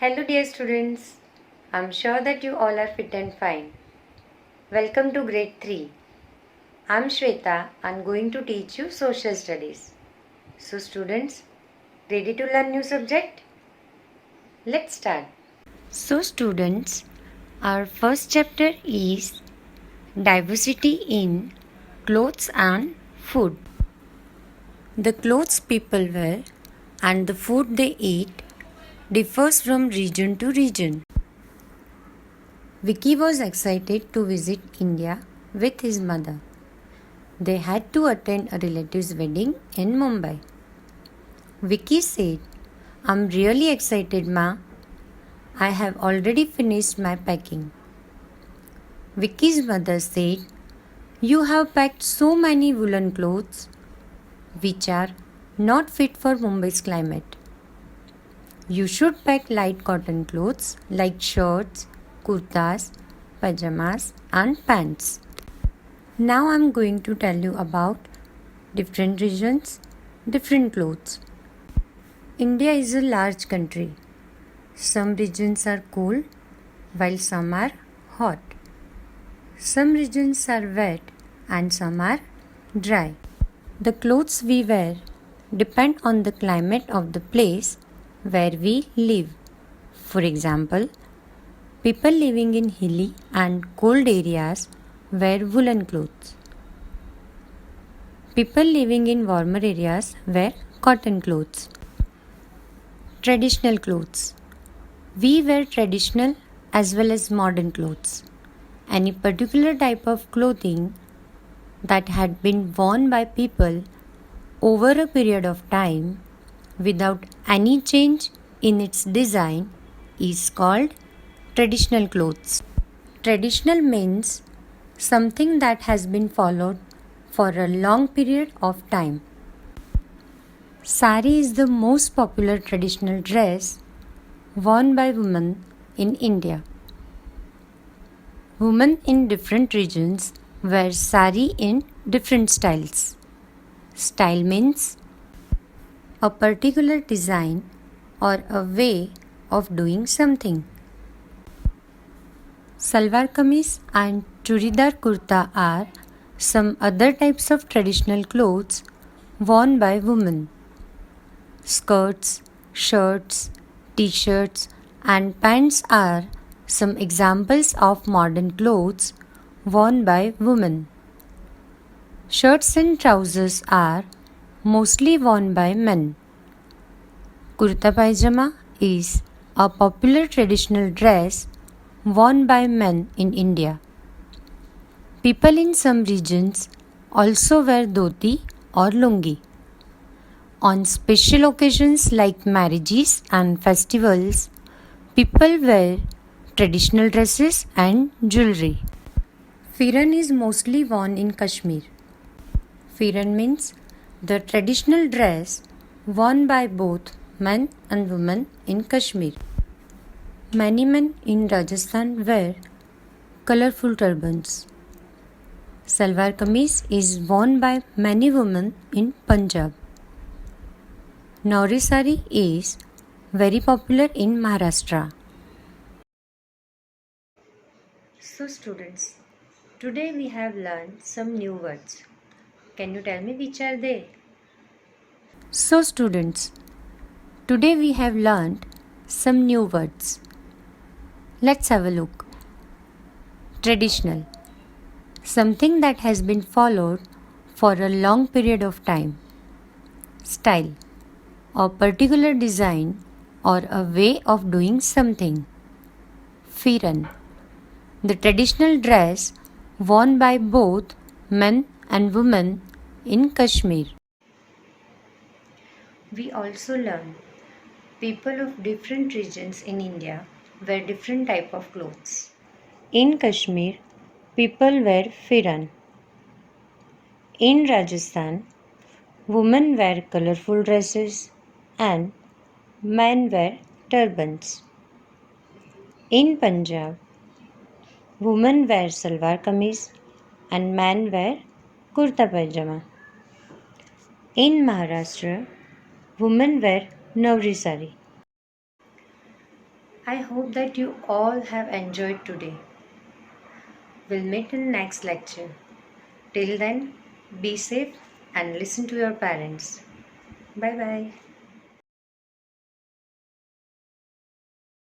Hello, dear students. I'm sure that you all are fit and fine. Welcome to grade 3. I'm Shweta. I'm going to teach you social studies. So, students, ready to learn new subject? Let's start. So, students, our first chapter is diversity in clothes and food. The clothes people wear and the food they eat differs from region to region. Vicky was excited to visit India with his mother. They had to attend a relative's wedding in Mumbai. Vicky said, "I'm really excited, Ma. I have already finished my packing." Vicky's mother said, "You have packed so many woolen clothes, which are not fit for Mumbai's climate. You should pack light cotton clothes like shirts, kurtas, pajamas, and pants." Now I'm going to tell you about different regions, different clothes. India is a large country. Some regions are cool while some are hot. Some regions are wet and some are dry. The clothes we wear depend on the climate of the place where we live. For example, people living in hilly and cold areas wear woolen clothes. People living in warmer areas wear cotton clothes. Traditional clothes. We wear traditional as well as modern clothes. Any particular type of clothing that had been worn by people over a period of time without any change in its design is called traditional clothes. Traditional means something that has been followed for a long period of time. Sari is the most popular traditional dress worn by women in India. Women in different regions wear sari in different styles. Style means a particular design or a way of doing something. Salwar kameez and churidar kurta are some other types of traditional clothes worn by women. Skirts, shirts, t-shirts and pants are some examples of modern clothes worn by women. Shirts and trousers are mostly worn by men. Kurta pajama is a popular traditional dress worn by men in India. People in some regions also wear dhoti or lungi. On special occasions like marriages and festivals, people wear traditional dresses and jewelry. Firan is mostly worn in Kashmir. Firan means the traditional dress worn by both men and women in Kashmir. Many men in Rajasthan wear colorful turbans. Salwar kameez is worn by many women in Punjab. Nauri sari is very popular in Maharashtra. So students, today we have learned some new words. Can you tell me which are they? So students, today we have learned some new words. Let's have a look. Traditional. Something that has been followed for a long period of time. Style. A particular design or a way of doing something. Firan. The traditional dress worn by both men and women in Kashmir. We also learn people of different regions in India wear different type of clothes. In Kashmir, people wear firan. In Rajasthan, women wear colorful dresses and men wear turbans. In Punjab, women wear salwar kameez and men wear kurta pajama. In Maharashtra, women wear Nauri sari. I hope that you all have enjoyed today. We'll meet in next lecture. Till then, be safe and listen to your parents. Bye bye.